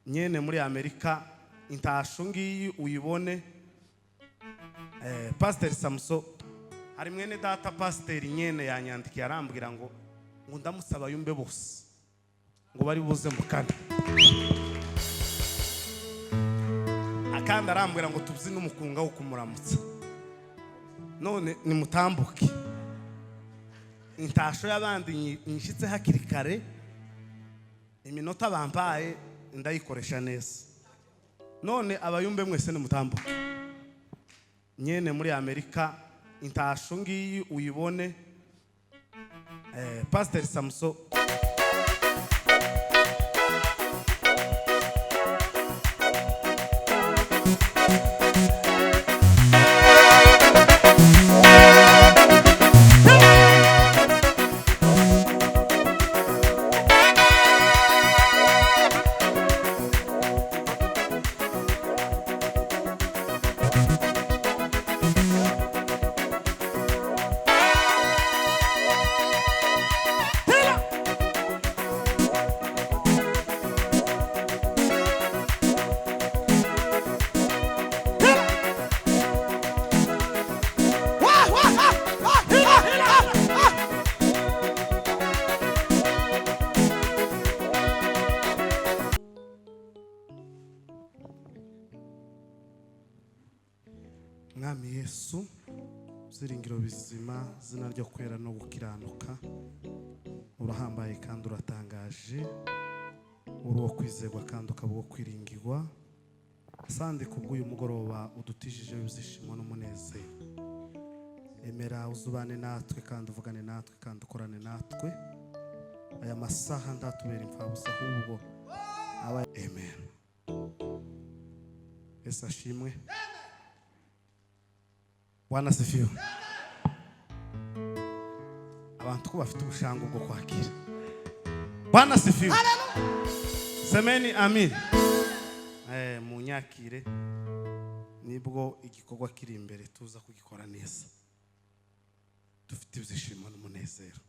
nyene muri Amerika intasho ngiyi uyibone. Pastor Samson hari mwene data pastor nyene yanyandikiye arambwira ngo ndamusaba yumbe bose ngo bari buze mukana, akandi arambwira ngo tubzi n'umukunga wo kumuramutsa, none nimutambuke intasho y'abandi nyishitse hakiri kare, iminota bampaye ndayikoresha neza. None abayumbe mwese nimutambuke nyene muri Amerika intasho ngiyi uyibone. Pastor Samson Mwami Yesu ziringiro bizima, zina ryo kwera no gukiranuka, urahambaye kandi uratangaje, uri wo kwizerwa kandi ukaba wo kwiringirwa. Asante kubw'uyu mugoroba udutijije uzishimwa n'umunezero. Emera uzubane natwe kandi uvugane natwe kandi ukorane natwe. Aya masaha ndatubera imfabusa ahubwo aba. Amen. Yesu ashimwe. Bwana asifiwe. Abantu ko bafite ubushango bwo kwakira. Bwana asifiwe. Semeni amin. Munyakire nibwo igikorwa kiri imbere tuza kugikora neza, dufite ibyishimo n'umunezero.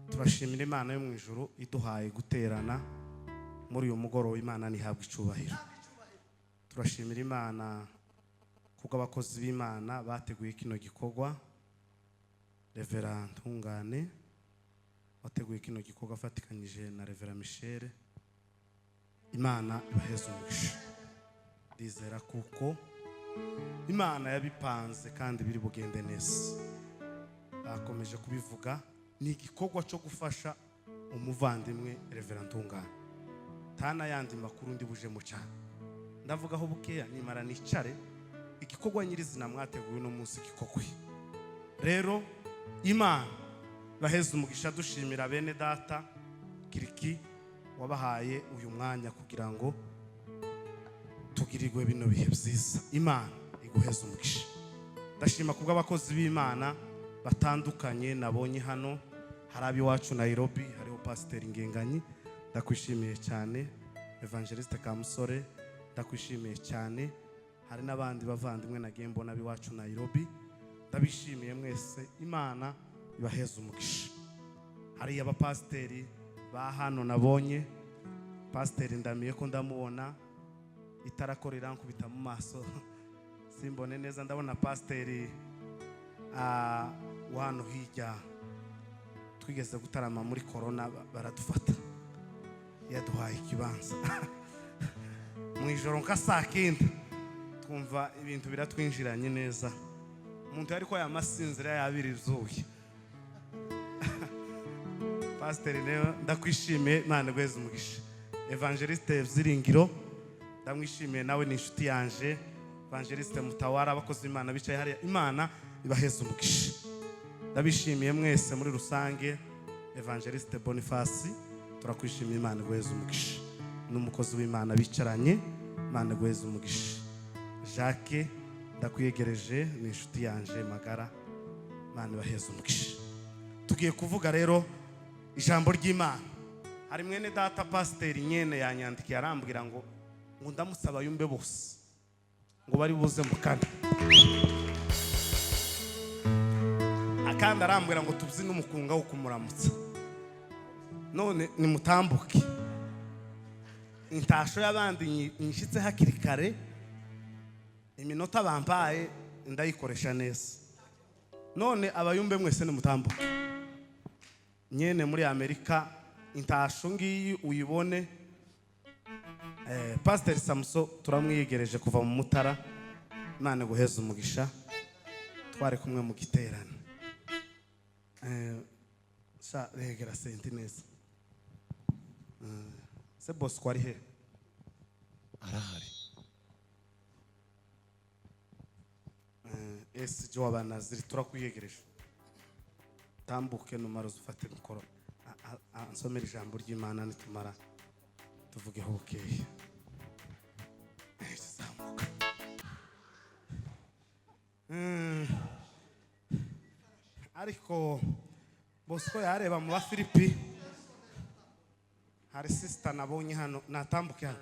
Turashimira Imana yo mu ijuru iduhaye guterana muri uyu mugoroba. Imana nihabwe icubahiro. Turashimira Imana kuko abakozi b'Imana bateguye kino gikorwa. Reverend Ntungane wateguye kino gikorwa afatikanyije na Reverend Michel. Imana ibaheze umugisha. Ndizera kuko Imana yabipanze kandi biri bugende neza. Bakomeje kubivuga, ni igikorwa cyo gufasha umuvandimwe Reverend Ntungane. Tana yandi makuru ndi buje mu cyane ndavuga aho bukeya nimara nicare. Igikorwa nyirizina mwateguye no munsi gikokwe. Rero Imana baheze umugisha. Dushimira bene data Kiriki wabahaye uyu mwanya kugira ngo tugirirwe bino bihe byiza. Imana iguheze umugisha. Ndashima kubwo abakozi b'Imana batandukanye nabonye hano. Hari abiwacu Nairobi, hariho Pastor Ngenganyi, ndakwishimiye cyane. Evangeliste Kamusore, ndakwishimiye cyane. Hari n'abandi bavandimwe nagiye mbona abiwacu Nairobi, ndabishimiye mwese. Imana ibaheze umugisha. Hari abapasteri ba hano nabonye. Pastor Ndamiye ko ndamubona itarakorera nkubita mu maso simbone neza. Ndabona pasteri wano hirya twigeze gutarama muri corona baradufata, yaduhaye ikibanza mu ijoro nka saa 9 twumva ibintu biratwinjiranye neza. Umuntu ariko yamasinzira yabirizuye. Pastor Neo ndakwishimiye. Imana igweze umugisha. Evangeliste Ziringiro ndamwishimiye, nawe ni inshuti yanje. Evangeliste Mutawara, abakozi Imana bicaye hariya. Imana ibaheze umugisha. Ndabishimiye mwese muri rusange. Evangeliste Boniface turakwishimiye. Imana igweze umugisha. N'umukozi w'Imana bicaranye. Imana igweze umugisha. Jacques ndakwiyegereje, ni inshuti yanje magara. Imana ibaheze umugisha. Tugiye kuvuga rero ijambo ry'Imana. Hari mwene data pastor nyene yanyandikiye arambwira ngo ndamusaba yumbe bose ngo bari buze mukana, akandi arambwira ngo tubzi n'umukunga wo kumuramutsa. None nimutambuke intasho y'abandi nyishitse hakiri kare, iminota bampaye ndayikoresha neza. None abayumbe mwese nimutambuka nyene muri Amerika, intasho ngiyi uyibone. Pastor Samson turamwiyegereje kuva mu Mutara, Imana guheza umugisha, tware kumwe mu giterane. Sa regera senti neza. Se boss kwari he? Arahari. Ese jo abanaziri turakwiyegereje. Tambuke numara uzufate mikoro. Ansomera ijambo ry'Imana nitumara tuvugeho bukeye. Zamuka. Ariko Bosco yareba mu Bafilipi, hari sister nabonye hano, natambuke hano.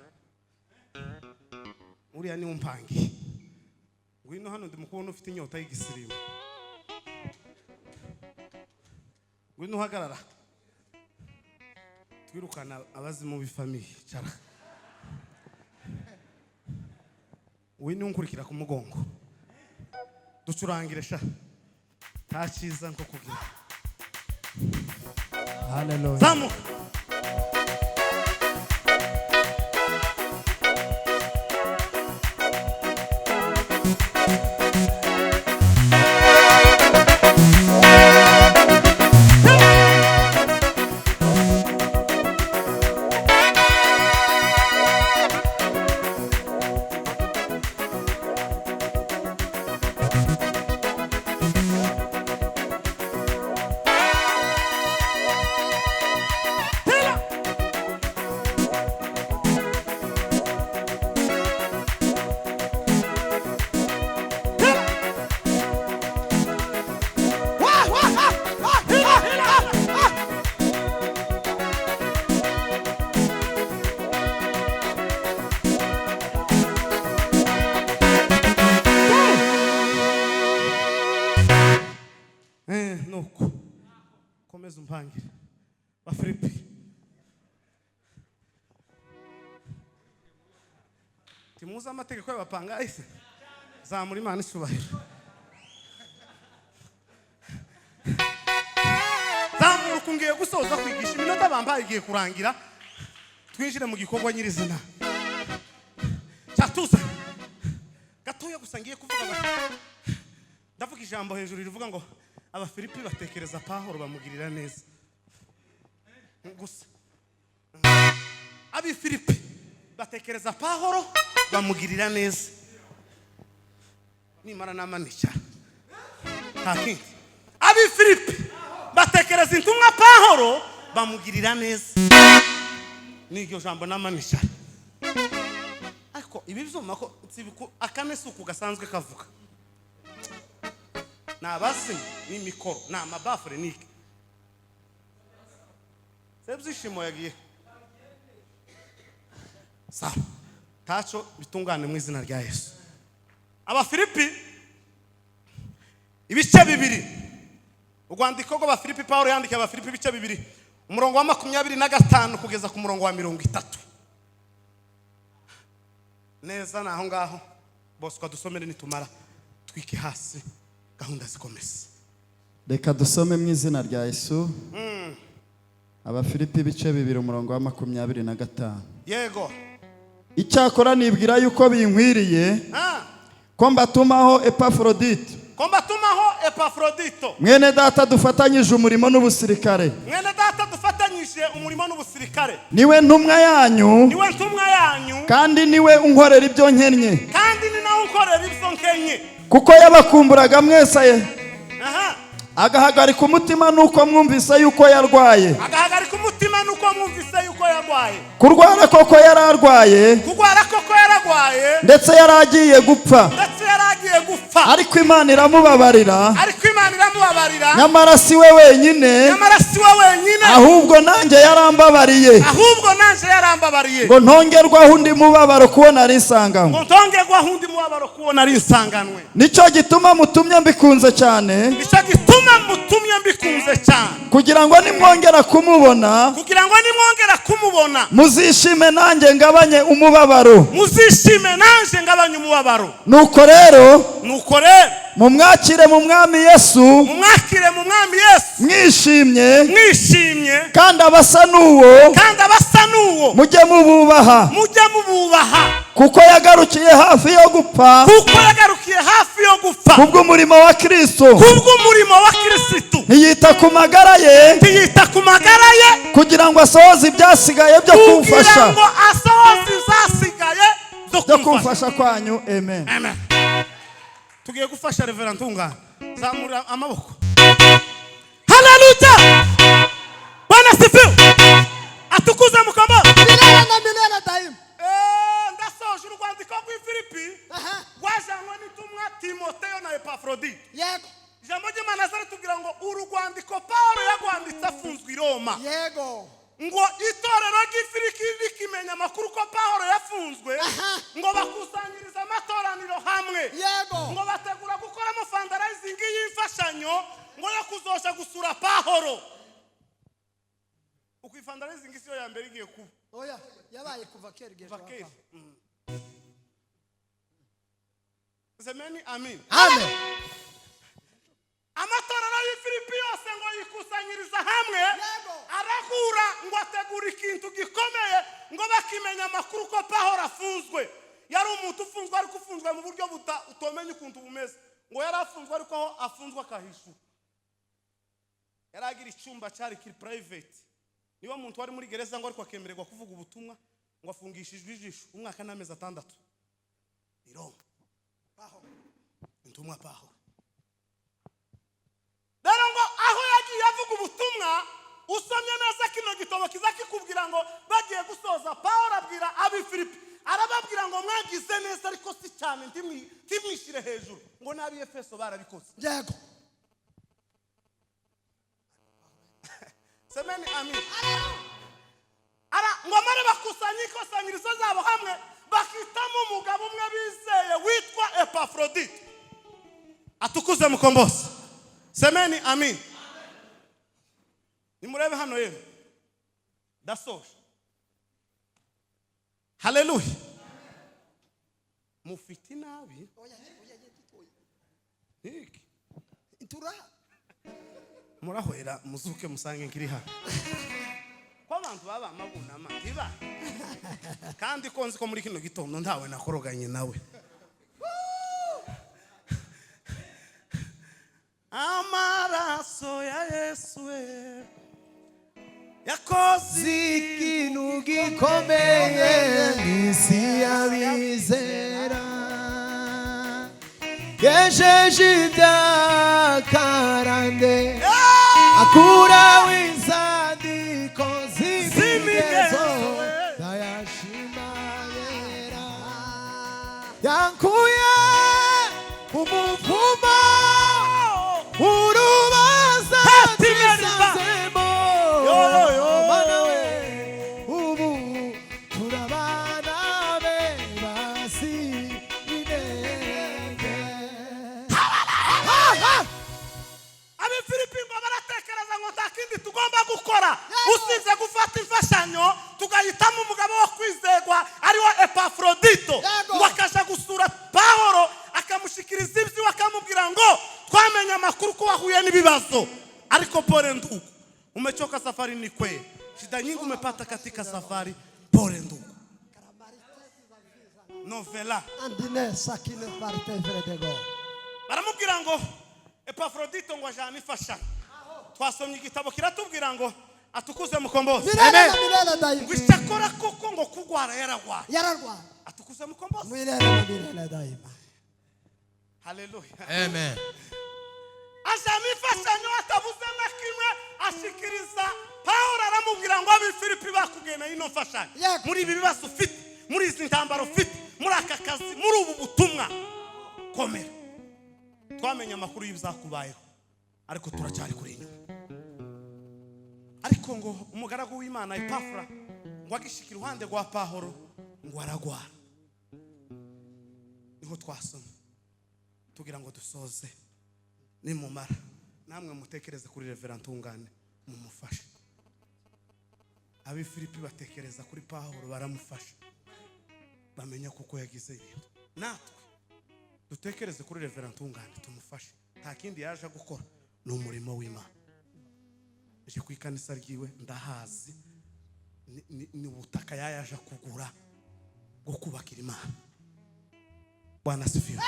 Uriya ni umpangi. Ngwino hano ndimukubona ufite inyota y'igisirimu. Ngwino hagarara. Twirukana abazimu b'ifamiye, cara. Ngwino unkurikira ku mugongo. Ducurangire sha. Tachiza nko kugira. Hallelujah. Zamuka. Nuko komeza umpangire Bafilipi. Timuza amategeko y'abapanga ise zamura Imana isubahiro. Zamura kungiye gusoza kwigisha, iminota bambaye igiye kurangira, twinjire mu gikorwa nyirizina. Cyatuza gatoya gusa ngiye kuvuga, ndavuga ijambo hejuru rivuga ngo Abafilipi batekereza Pawulo bamugirira neza. Gusa Abafilipi batekereza Pawulo bamugirira neza. Nimara namanisha taki Abafilipi batekereza intumwa Pawulo bamugirira neza. Niryo jambo namanisha. Ariko ibi byuma ko akane suku gasanzwe kavuga. Nabasi ni mikoro na mabafure niki. Sebyishimo yagiye. Sawa. Tacho bitungane mu izina rya Yesu. Abafilipi ibice bibiri. Urwandiko rw'Abafilipi Pawulo yandikiye Abafilipi ibice bibiri. Umurongo wa 25 kugeza ku murongo wa 30. Neza naho ngaho Bosco dusomere nitumara twike hasi. Gahunda zikomeza. Reka dusome mu izina rya Yesu. Abafilipi ibice bibiri umurongo wa 25. Yego. Icyakora nibwira yuko binkwiriye ko mbatumaho Epafrodito. Mwene data dufatanyije umurimo n'ubusirikare. Niwe ntumwa yanyu. Kandi niwe unkorera ibyo nkennye. Kuko yabakumburaga mwese. Agahagarika umutima nuko mwumvise yuko yarwaye. Kurwara koko yararwaye. Ndetse yaragiye gupfa. Ariko Imana iramubabarira. kumbabarira nyamara si we wenyine ahubwo nanjye yarambabariye ngo ntongerwaho undi mubabaro kuwo nari nsanganywe nicyo gituma mutumye mbikunze cyane kugira ngo nimwongera kumubona muzishime nanjye ngabanye umubabaro nuko rero mumwakire mu mwami Yesu mwishimye kandi abasa n'uwo mujye mububaha kuko yagarukiye hafi yo gupfa kubw'umurimo wa Kristo ntiyita ku magara ye kugira ngo asohoze ibyasigaye byo kumfasha kwanyu. Amen. Tugiye gufasha Reverend Ntungane. Zamura amaboko. Hallelujah. Bwana sifiwe. Atukuze mukama. Milele daima. Ndasoje urwandiko rw'Ifilipi. Rwajanywe n'itumwa Timoteyo na Epafrodite. Yego. Ijambo ry'Imana zaratubwira ngo urwandiko Paulo yagwanditse afunzwe i Roma. Yego. Ngo itorero ry'Ifilipi rikimenya amakuru ko Paulo yafunzwe, ngo bakusanyiriza amatoraniro hamwe. Yego. Ngo bategura gukoramo fundraising y'imfashanyo ngo yo kuzosha gusura Paulo. Uko fundraising isiyo ya mbere igiye kuba. Oya, yabaye kuva kera igihe. Zemeni amen. Amen. Amatorero y'Ifilipi yose ngo yikusanyiriza hamwe, arahura ngo ategura ikintu gikomeye ngo bakimenya amakuru ko Paulo afunzwe. Yari umuntu ufunzwe ariko ufunzwe mu buryo utomenya ukuntu bumeze. Ngo yari afunzwe ariko aho afunzwe akahishu. Yari agira icyumba cyari kiri private. Niba umuntu wari muri gereza ngo ariko akemererwa kuvuga ubutumwa ngo afungishijwe ijisho umwaka n'amezi 6. Iro. Paulo. Ntumwa Paulo. Rero ngo aho yagiye avuga ubutumwa usomye neza kino gitobo kizakikubwira ngo bagiye gusoza Paulo abwira ab'Ifilipi arababwira ngo mwagize neza ariko si cyane ntimwishire hejuru ngo nabi Efeso barabikoze. Yego. Semeni amen. Ngo amare bakusanya ikusanyirizo zabo hamwe bakitamo umugabo umwe bizeye witwa Epafrodite. Atukuze mukombozi. Semeni amen. Nimurebe hano yenu. Dasoje. Hallelujah. Mufiti nabi. Iki. Itura. Murahwera muzuke musange nkiri hano. Ko abantu baba amabunama iba. Kandi konzi ko muri kino gitondo ntawe nakoroganye nawe. Amaraso ya Yesu yakoze ikintu gikomeye n'isi y'abizera yejeje ibyakarande akuraho inzandiko z'imigenzo ndayashima yera yankuye umuvumo urubaza twisazemo banawe ubu turabana be basi inenge. Ab'Ifilipi ngo baratekereza ngo nta kindi tugomba gukora usize gufata imfashanyo tugahitamo umugabo wo kwizegwa ariwo Epafrodito ngo akaja gusura Paulo akamushikiriza ibyo akamubwira ngo twamenya amakuru ko wahuye n'ibibazo ariko pole ndugu umechoka safari ni kweli shida nyingi umepata katika safari pole ndugu novela andine sakine parte vredego baramubwira ngo Epafrodito ngo ajana ifashanyo twasomye igitabo kiratubwira ngo atukuze mukombozi. Amen. Ngwishakora koko ngo kugwara yaragwa atukuze mukombozi. Milele daima. Hallelujah. Amen. Azamifashanyo atavuze na kimwe ashikiriza Paulo aramubwira ngo ab'Ifilipi bakugena ino fashanyo muri ibi bibazo ufite muri izi ntambaro ufite muri aka kazi muri ubu butumwa komera twamenya amakuru y'ibyakubayeho ariko turacyari kuri inyuma. Ariko ngo umugaragu w'Imana Epafra ngo agishikira uruhande rwa Pawulo ngo aragwara. Niho twasoma tugira ngo dusoze nimumara namwe mutekereze kuri Reverend Ntungane mumufashe. Abi Filipi batekereza kuri Pawulo baramufasha, bamenya kuko yagize ibintu. Natwe dutekereze kuri Reverend Ntungane tumufashe. Nta kindi yaje gukora, ni umurimo w'Imana. Je ku ikanisa ryiwe ndahazi, ni ubutaka yaje kugura bwo kubakira Imana. Bwana asifiwe.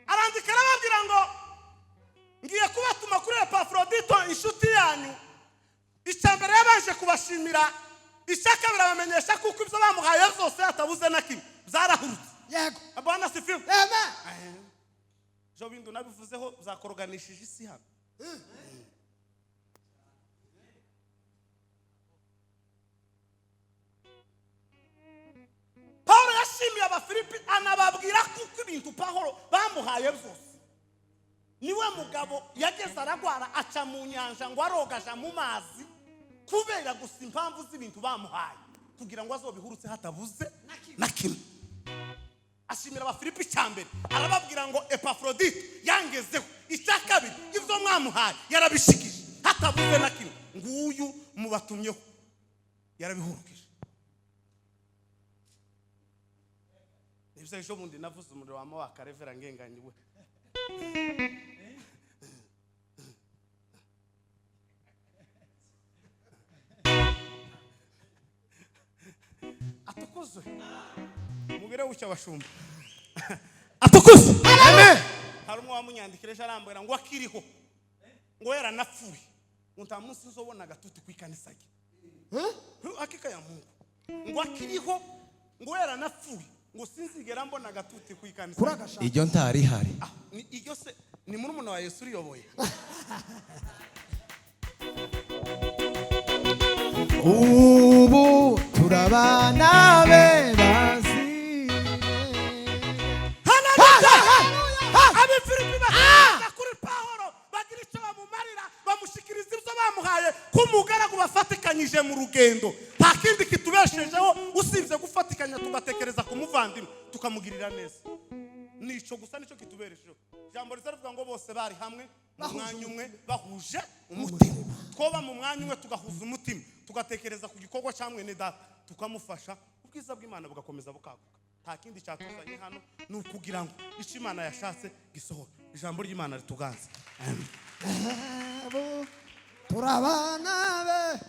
Arandika arababwira ngo ngiye kubatuma kuri Epafrodito inshuti yanyu. Icyambere yabanje kubashimira, icyakabiri abamenyesha kuko ibyo bamuhaye byose atabuze na kimwe byarahurutse. Yego. Bwana asifiwe. Amen. Jo bindu nabivuzeho zakoroganishije isi hano. Paulo yashimiye Abafilipi anababwira kuko ibintu Paulo bamuhaye byose. Niwe mugabo yageze aragwara aca mu nyanja ngo arogaja mu mazi kubera gusa impamvu z'ibintu bamuhaye kugira ngo azobihurutse hatabuze na kimwe. Ashimira Abafilipi cyambere arababwira ngo Epafrodito yangezeho, icyakabiri ibyo mwamuhaye yarabishikije hatabuze na kimwe, nguyu mubatumyeho yarabihurukije. Nibyo ejo bundi navuze umuriro wa Mawaka Reverend Ngenganye we. Atukuzwe mugire ucya bashumba. Atukuzwe. Amen. Harumwe wamunyandikire arambwira ngo akiriho ngo yaranapfuye ngo nta munsi uzobona agatuti ku ikanisa rye. Akika ya Mungu ngo akiriho ngo yaranapfuye ngo sinzigera mbona agatuti ku ikanisa. Iryo ntari hari. Iryo se ni muri umuntu wa Yesu uriyoboye. Ubu turabana be bazi. Abi Filipi bakora kuri Pawulo bagira icyo bamumarira, bamushikiriza ibyo bamuhaye kumugaragu bafatikanyije mu rugendo. Nta kindi kitubeshejeho usibye gufatikanya tugatekereza ku muvandimwe tukamugirira neza. Nico gusa nico kituberesheho. Jambo rizavuga ngo bose bari hamwe mu mwanya umwe bahuje umutima. Twoba mu mwanya umwe tugahuza umutima, tugatekereza ku gikorwa cyamwe ne data tukamufasha, ubwiza bw'Imana bugakomeza bukaguka. Nta kindi cyatuzanye hano ni ukugira ngo icyo Imana yashatse gisohore. Ijambo ry'Imana rituganze. Turabana be